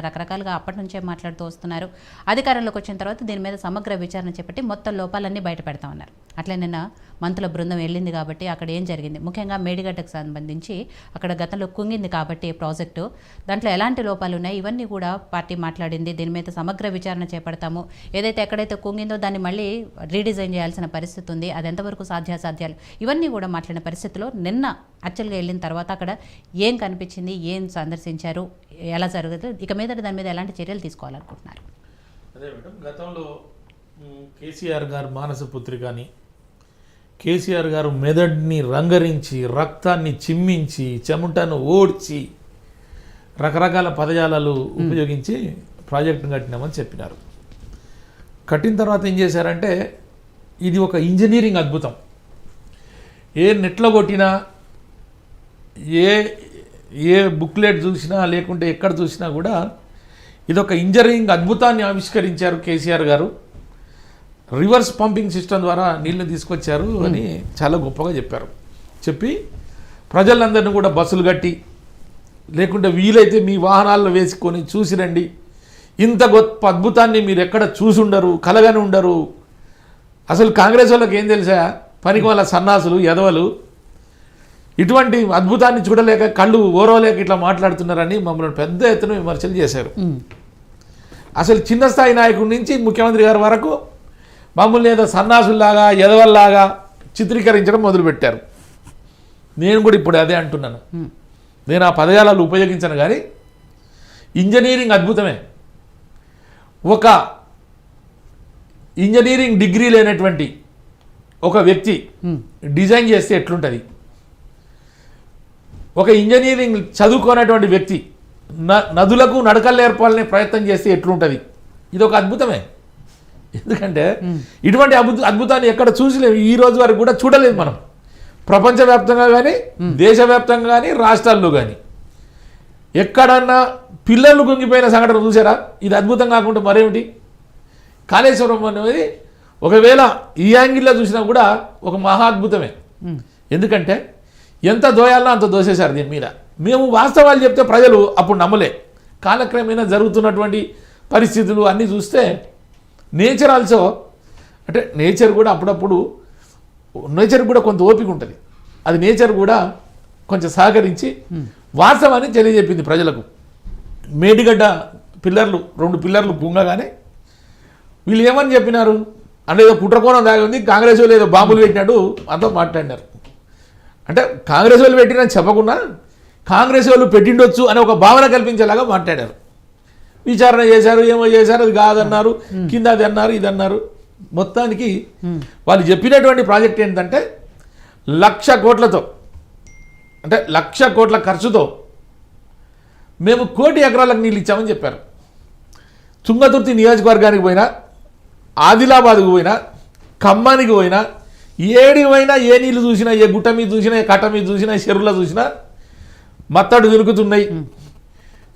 రకరకాలుగా అప్పటి నుంచే మాట్లాడుతూ వస్తున్నారు. అధికారంలోకి వచ్చిన తర్వాత దీని మీద సమగ్ర విచారణ చేపట్టి మొత్తం లోపాలన్నీ బయట పెడతా ఉన్నారు. అట్లే నిన్న మంత్రుల బృందం వెళ్ళింది కాబట్టి అక్కడ ఏం జరిగింది, ముఖ్యంగా మేడిగడ్డకు సంబంధించి అక్కడ గతంలో కుంగింది కాబట్టి ప్రాజెక్టు, దాంట్లో ఎలాంటి లోపాలు ఉన్నాయి ఇవన్నీ కూడా పార్టీ మాట్లాడింది. దీని మీద సమగ్ర విచారణ చేపడతాము, ఏదైతే ఎక్కడైతే కుంగిందో దాన్ని మళ్ళీ రీడిజైన్ చేయాల్సిన పరిస్థితి ఉంది, అది ఎంతవరకు సాధ్యాసాధ్యాలు ఇవన్నీ కూడా మాట్లాడిన పరిస్థితిలో నిన్న యాక్చువల్గా వెళ్ళిన తర్వాత అక్కడ ఏం కనిపించింది, ఏం సందర్శించారు, ఎలా జరుగుతుంది, ఇక మీద దాని మీద ఎలాంటి చర్యలు తీసుకోవాలనుకుంటున్నారు? అదే మేడం, గతంలో కేసీఆర్ గారు మానస పుత్రికని, కేసీఆర్ గారు మెదడుని రంగరించి రక్తాన్ని చిమ్మించి చెమటను ఓడ్చి రకరకాల పదజాలాలు ఉపయోగించి ప్రాజెక్టును కట్టినామని చెప్పినారు. కట్టిన తర్వాత ఏం చేశారంటే ఇది ఒక ఇంజనీరింగ్ అద్భుతం, ఏ నెట్లో కొట్టినా ఏ బుక్లెట్ చూసినా లేకుంటే ఎక్కడ చూసినా కూడా ఇదొక ఇంజనీరింగ్ అద్భుతాన్ని ఆవిష్కరించారు కేసీఆర్ గారు. రివర్స్ పంపింగ్ సిస్టమ్ ద్వారా నీళ్లు తీసుకొచ్చారు అని చాలా గొప్పగా చెప్పారు. చెప్పి ప్రజలందరినీ కూడా బస్సులు కట్టి లేకుంటే వీలైతే మీ వాహనాల్లో వేసుకొని చూసి రండి, ఇంత గొప్ప అద్భుతాన్ని మీరు ఎక్కడ చూసి ఉండరు, కలగని ఉండరు. అసలు కాంగ్రెస్ వాళ్ళకి ఏం తెలుసా, పనికి వాళ్ళ సన్నాసులు ఎదవలు ఇటువంటి అద్భుతాన్ని చూడలేక కళ్ళు ఓరవలేక ఇట్లా మాట్లాడుతున్నారని మమ్మల్ని పెద్ద ఎత్తున విమర్శలు చేశారు. అసలు చిన్న స్థాయి నాయకుడి నుంచి ముఖ్యమంత్రి గారి వరకు మమ్మల్ని ఏదో సన్నాసుల్లాగా ఎదవల్లాగా చిత్రీకరించడం మొదలుపెట్టారు. నేను కూడా ఇప్పుడు అదే అంటున్నాను, నేను ఆ పదజాలాలు ఉపయోగించను, కానీ ఇంజనీరింగ్ అద్భుతమే. ఒక ఇంజనీరింగ్ డిగ్రీ లేనటువంటి ఒక వ్యక్తి డిజైన్ చేస్తే ఎట్లుంటుంది, ఒక ఇంజనీరింగ్ చదువుకోనటువంటి వ్యక్తి నదులకు నడకలు ఏర్పాలనే ప్రయత్నం చేస్తే ఎట్లుంటుంది, ఇది ఒక అద్భుతమే. ఎందుకంటే ఇటువంటి అద్భుతాన్ని ఎక్కడ చూసలేము, ఈ రోజు వరకు కూడా చూడలేదు మనం. ప్రపంచవ్యాప్తంగా కానీ దేశవ్యాప్తంగా కానీ రాష్ట్రాల్లో కానీ ఎక్కడన్నా పిల్లలు కుంగిపోయిన సంఘటన చూసారా? ఇది అద్భుతం కాకుండా మరేమిటి? కాళేశ్వరం అనేది ఒకవేళ ఈ యాంగిల్లో చూసినా కూడా ఒక మహా అద్భుతమే. ఎందుకంటే ఎంత దోయాలనో అంత దోసేశారు దీని మీద. మేము వాస్తవాలు చెప్తే ప్రజలు అప్పుడు నమ్మలే. కాలక్రమేణా జరుగుతున్నటువంటి పరిస్థితులు అన్నీ చూస్తే నేచర్ ఆల్సో, అంటే నేచర్ కూడా అప్పుడప్పుడు నేచర్ కూడా కొంత ఓపిక ఉంటుంది, అది నేచర్ కూడా కొంచెం సహకరించి వాస్తవాన్ని తెలియజెప్పింది ప్రజలకు. మేడిగడ్డ పిల్లర్లు 2 పిల్లర్లు గుంగగానే వీళ్ళు ఏమని చెప్పినారు అంటే ఏదో కుట్రకోణం దాగి ఉంది, కాంగ్రెస్ వాళ్ళు ఏదో బాంబులు పెట్టినట్టు అంతా మాట్లాడినారు. అంటే కాంగ్రెస్ వాళ్ళు పెట్టినని చెప్పకుండా కాంగ్రెస్ వాళ్ళు పెట్టిండొచ్చు అనే ఒక భావన కల్పించేలాగా మాట్లాడారు. విచారణ చేశారు, ఏమో చేశారు, అది కాదన్నారు, కింద అది అన్నారు, ఇది అన్నారు. మొత్తానికి వాళ్ళు చెప్పినటువంటి ప్రాజెక్ట్ ఏంటంటే 1,00,000 కోట్లతో, అంటే 1,00,000 కోట్ల ఖర్చుతో మేము 1 కోటి ఎకరాలకు నీళ్ళు ఇచ్చామని చెప్పారు. తుంగతుర్తి నియోజకవర్గానికి పోయినా, ఆదిలాబాద్కు పోయినా, ఖమ్మానికి పోయినా, ఏడికి పోయినా ఏ నీళ్ళు చూసినా, ఏ గుట్ట మీద చూసినా, ఏ కట్ట మీద చూసినా, చెరువులో చూసినా మత్తడు దొరుకుతున్నాయి,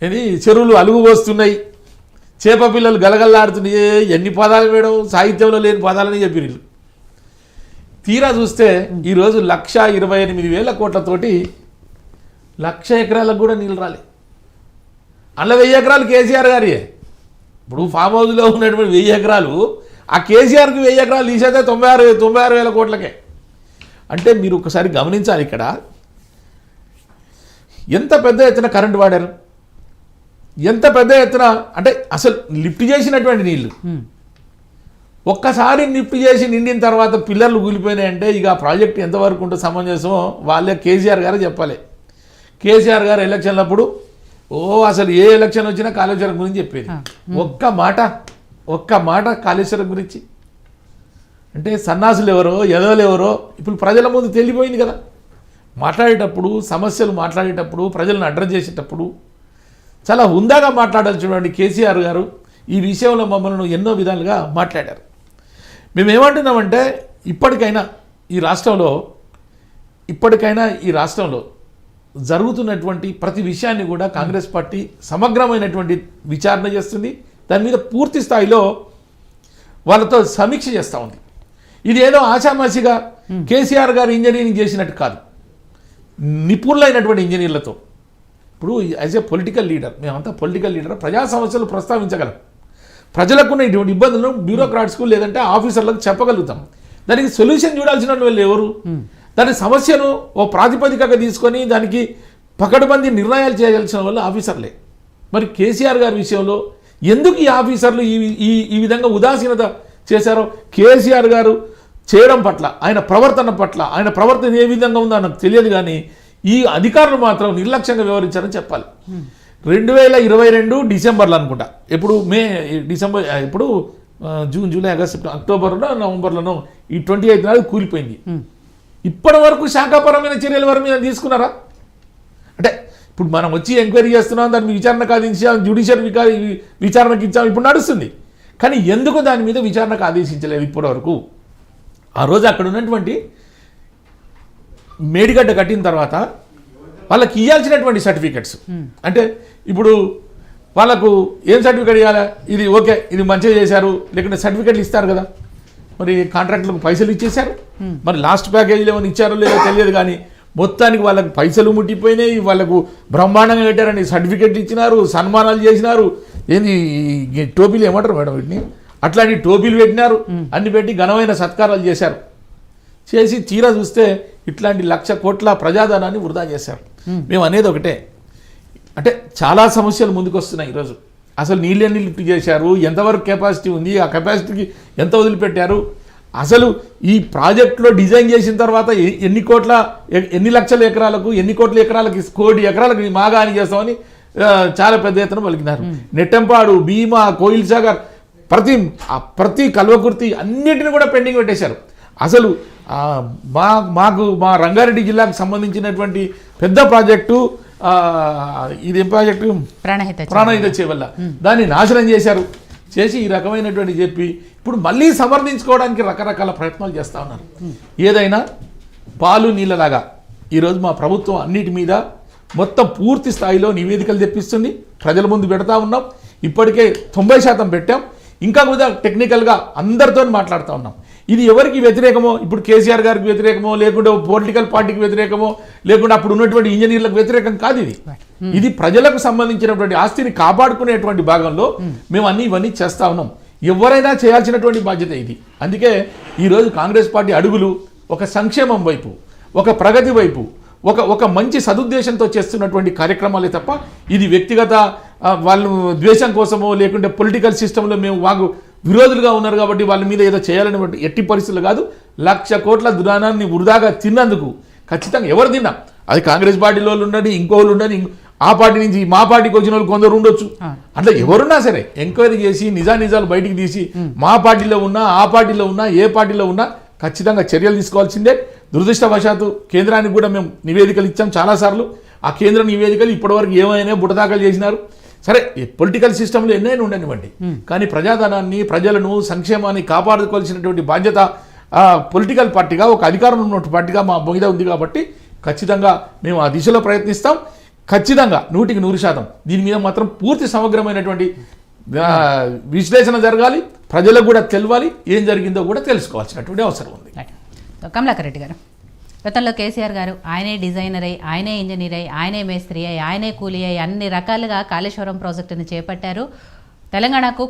ఇది చెరువులు అలుగు పోస్తున్నాయి, చేప పిల్లలు గలగల్లాడుతున్నాయి. ఎన్ని పదాలు మేడం, సాహిత్యంలో లేని పదాలని చెప్పి వీళ్ళు. తీరా చూస్తే ఈరోజు 1,28,000 కోట్లతోటి 1,00,000 ఎకరాలకు కూడా నీళ్ళు రాలే. అందులో 1000 ఎకరాలు కేసీఆర్ గారి. ఇప్పుడు ఫామ్ హౌస్లో ఉన్నటువంటి 1000 ఎకరాలు ఆ కేసీఆర్కి 1000 ఎకరాలు తీసేస్తే 96,000 కోట్లకే. అంటే మీరు ఒకసారి గమనించాలి, ఇక్కడ ఎంత పెద్ద ఎత్తున కరెంటు వాడారు, ఎంత పెద్ద ఎత్తున, అంటే అసలు లిఫ్ట్ చేసినటువంటి నీళ్లు ఒక్కసారి లిఫ్ట్ చేసి నిండిన తర్వాత పిల్లర్లు కూలిపోయినాయంటే ఇక ఆ ప్రాజెక్ట్ ఎంతవరకు ఉంటే సమంజసమో వాళ్ళే కేసీఆర్ గారు చెప్పాలి. కేసీఆర్ గారు ఎలక్షన్లప్పుడు అసలు ఏ ఎలక్షన్ వచ్చినా కాళేశ్వరం గురించి చెప్పేది. ఒక్క మాట కాళేశ్వరం గురించి. అంటే సన్నాసులు ఎవరో ఎదవలు ఎవరో ఇప్పుడు ప్రజల ముందు తెలియపోయింది కదా. మాట్లాడేటప్పుడు, సమస్యలు మాట్లాడేటప్పుడు, ప్రజలను అడ్రస్ చేసేటప్పుడు చాలా హుందాగా మాట్లాడాల్సినటువంటి కేసీఆర్ గారు ఈ విషయంలో మమ్మల్ని ఎన్నో విధాలుగా మాట్లాడారు. మేమేమంటున్నామంటే ఇప్పటికైనా ఈ రాష్ట్రంలో జరుగుతున్నటువంటి ప్రతి విషయాన్ని కూడా కాంగ్రెస్ పార్టీ సమగ్రమైనటువంటి విచారణ చేస్తుంది. దాని మీద పూర్తి స్థాయిలో వాళ్ళతో సమీక్ష చేస్తూ ఉంది. ఇది ఏదో ఆషామాషిగా కేసీఆర్ గారు ఇంజనీరింగ్ చేసినట్టు కాదు, నిపుణులైనటువంటి ఇంజనీర్లతో ఇప్పుడు యాజ్ ఏ పొలిటికల్ లీడర్, మేమంతా పొలిటికల్ లీడర్, ప్రజా సమస్యలు ప్రస్తావించగలం, ప్రజలకున్న ఇటువంటి ఇబ్బందులను బ్యూరోక్రాట్స్కు లేదంటే ఆఫీసర్లకు చెప్పగలుగుతాం. దానికి సొల్యూషన్ చూడాల్సిన వాళ్ళు ఎవరు? దాని సమస్యను ఓ ప్రాతిపదికగా తీసుకొని దానికి పకడ్బందీ నిర్ణయాలు చేయాల్సిన వాళ్ళు ఆఫీసర్లే. మరి కేసీఆర్ గారి విషయంలో ఎందుకు ఈ ఆఫీసర్లు ఈ విధంగా ఉదాసీనత చేశారో, కేసీఆర్ గారు చేయడం పట్ల, ఆయన ప్రవర్తన ఏ విధంగా ఉందో నాకు తెలియదు, కానీ ఈ అధికారులు మాత్రం నిర్లక్ష్యంగా వ్యవహరించారని చెప్పాలి. 2022 డిసెంబర్లో అనుకుంటా, జూన్, జూలై, ఆగస్టు, అక్టోబర్లో, నవంబర్లోనో ఈ 28 నాడు కూలిపోయింది. ఇప్పటి వరకు శాఖాపరమైన చర్యలు వారి మీద తీసుకున్నారా? అంటే ఇప్పుడు మనం వచ్చి ఎంక్వైరీ చేస్తున్నాం, దాన్ని విచారణకు ఆదేశించాం, జ్యుడిషియల్ విచారణకు ఇచ్చాం, ఇప్పుడు నడుస్తుంది. కానీ ఎందుకు దాని మీద విచారణకు ఆదేశించలేదు ఇప్పటి వరకు? ఆ రోజు అక్కడ ఉన్నటువంటి మేడిగడ్డ కట్టిన తర్వాత వాళ్ళకి ఇవ్వాల్సినటువంటి సర్టిఫికెట్స్, అంటే ఇప్పుడు వాళ్ళకు ఏం సర్టిఫికేట్ ఇవ్వాలి? ఇది ఓకే, ఇది మంచిగా చేశారు, లేకుంటే సర్టిఫికెట్లు ఇస్తారు కదా. మరి కాంట్రాక్టులకు పైసలు ఇచ్చేశారు, మరి లాస్ట్ ప్యాకేజీలు ఏమైనా ఇచ్చారో లేదో తెలియదు, కానీ మొత్తానికి వాళ్ళకు పైసలు ముట్టిపోయినాయి, వాళ్ళకు బ్రహ్మాండంగా పెట్టారని సర్టిఫికెట్లు ఇచ్చినారు, సన్మానాలు చేసినారు. ఏంది టోపీలు ఏమంటారు మేడం వీటిని, అట్లాంటి టోపీలు పెట్టినారు, అన్ని పెట్టి ఘనమైన సత్కారాలు చేశారు. చేసి తీరా చూస్తే ఇట్లాంటి 1,00,000 కోట్ల ప్రజాధనాన్ని వృధా చేశారు. మేము అనేది ఒకటే, అంటే చాలా సమస్యలు ముందుకు వస్తున్నాయి ఈరోజు. అసలు నీళ్ళెన్ని లిఫ్ట్ చేశారు, ఎంతవరకు కెపాసిటీ ఉంది, ఆ కెపాసిటీకి ఎంత వదిలిపెట్టారు, అసలు ఈ ప్రాజెక్టులో డిజైన్ చేసిన తర్వాత ఎన్ని లక్షల ఎకరాలకు, ఎన్ని కోట్ల ఎకరాలకి, కోటి ఎకరాలకు మాగా అని చేస్తామని చాలా పెద్ద ఎత్తున పలికినారు. నెట్టంపాడు, భీమా, కోయిల్ సాగర్, ప్రతి కల్వకుర్తి అన్నిటిని కూడా పెండింగ్ పెట్టేశారు. అసలు మా రంగారెడ్డి జిల్లాకు సంబంధించినటువంటి పెద్ద ప్రాజెక్టు, ఇదేం ప్రాజెక్టు, ప్రాణహిత చేవల్ల, దాన్ని నాశనం చేశారు. చేసి ఈ రకమైనటువంటి చెప్పి ఇప్పుడు మళ్ళీ సమర్థించుకోవడానికి రకరకాల ప్రయత్నాలు చేస్తూ ఉన్నారు. ఏదైనా పాలు నీళ్ళలాగా ఈరోజు మా ప్రభుత్వం అన్నిటి మీద మొత్తం పూర్తి స్థాయిలో నివేదికలు తెప్పిస్తుంది, ప్రజల ముందు పెడతా ఉన్నాం. ఇప్పటికే 90% పెట్టాం, ఇంకా కూడా టెక్నికల్గా అందరితో మాట్లాడుతూ ఉన్నాం. ఇది ఎవరికి వ్యతిరేకమో, ఇప్పుడు కేసీఆర్ గారికి వ్యతిరేకమో, లేకుంటే పొలిటికల్ పార్టీకి వ్యతిరేకమో, లేకుంటే అప్పుడు ఉన్నటువంటి ఇంజనీర్లకు వ్యతిరేకం కాదు. ఇది ప్రజలకు సంబంధించినటువంటి ఆస్తిని కాపాడుకునేటువంటి భాగంలో మేము ఇవన్నీ చేస్తా ఉన్నాం. ఎవరైనా చేయాల్సినటువంటి బాధ్యత ఇది. అందుకే ఈరోజు కాంగ్రెస్ పార్టీ అడుగులు ఒక సంక్షేమం వైపు, ఒక ప్రగతి వైపు, ఒక మంచి సదుద్దేశంతో చేస్తున్నటువంటి కార్యక్రమాలే తప్ప ఇది వ్యక్తిగత వాళ్ళు ద్వేషం కోసమో, లేకుంటే పొలిటికల్ సిస్టంలో మేము విరోధులుగా ఉన్నారు కాబట్టి వాళ్ళ మీద ఏదో చేయాలని ఎట్టి పరిస్థితులు కాదు. 1,00,000 కోట్ల దురానాన్ని వృధాగా తిన్నందుకు ఖచ్చితంగా ఎవరు తిన్నా, అది కాంగ్రెస్ పార్టీలో ఉండని, ఇంకోళ్ళు ఉండని, ఆ పార్టీ నుంచి మా పార్టీకి వచ్చిన వాళ్ళు కొందరు ఉండొచ్చు, అట్లా ఎవరున్నా సరే ఎంక్వైరీ చేసి నిజాలు బయటికి తీసి మా పార్టీలో ఉన్నా, ఆ పార్టీలో ఉన్నా, ఏ పార్టీలో ఉన్నా ఖచ్చితంగా చర్యలు తీసుకోవాల్సిందే. దురదృష్టవశాత్తు కేంద్రానికి కూడా మేము నివేదికలు ఇచ్చాం చాలాసార్లు. ఆ కేంద్ర నివేదికలు ఇప్పటివరకు ఏమైనా బుటదాఖలు చేసినారు. సరే, పొలిటికల్ సిస్టంలో ఎన్నైనా ఉండనివ్వండి, కానీ ప్రజాధనాన్ని, ప్రజలను, సంక్షేమాన్ని కాపాడుకోవాల్సినటువంటి బాధ్యత పొలిటికల్ పార్టీగా, ఒక అధికారంలో ఉన్న పార్టీగా మా మీద ఉంది. కాబట్టి ఖచ్చితంగా మేము ఆ దిశలో ప్రయత్నిస్తాం. ఖచ్చితంగా 100% దీని మీద మాత్రం పూర్తి సమగ్రమైనటువంటి విశ్లేషణ జరగాలి, ప్రజలకు కూడా తెలవాలి, ఏం జరిగిందో కూడా తెలుసుకోవాల్సినటువంటి అవసరం ఉంది. కమలాకర్ రెడ్డి గారు, గతంలో కేసీఆర్ గారు ఆయనే డిజైనర్ అయ్యి, ఆయనే ఇంజనీర్ అయ్యి, ఆయనే మేస్త్రి అయ్యి, ఆయనే కూలీ అయ్యి అన్ని రకాలుగా కాళేశ్వరం ప్రాజెక్టుని చేపట్టారు. తెలంగాణకు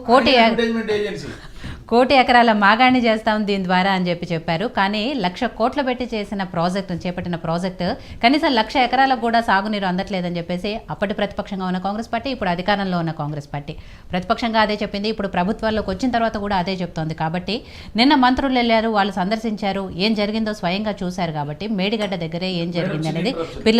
1,00,00,000 ఎకరాల మాగాణి చేస్తాం దీని ద్వారా అని చెప్పారు. కానీ 1,00,000 కోట్లు పెట్టి చేసిన ప్రాజెక్టును చేపట్టిన ప్రాజెక్టు కనీసం 1,00,000 ఎకరాలకు కూడా సాగునీరు అందట్లేదని చెప్పేసి అప్పటి ప్రతిపక్షంగా ఉన్న కాంగ్రెస్ పార్టీ, ఇప్పుడు అధికారంలో ఉన్న కాంగ్రెస్ పార్టీ ప్రతిపక్షంగా అదే చెప్పింది, ఇప్పుడు ప్రభుత్వాల్లోకి వచ్చిన తర్వాత కూడా అదే చెప్తోంది. కాబట్టి నిన్న మంత్రులు వెళ్ళారు, వాళ్ళు సందర్శించారు, ఏం జరిగిందో స్వయంగా చూశారు. కాబట్టి మేడిగడ్డ దగ్గరే ఏం జరిగింది అనేది పిల్లర్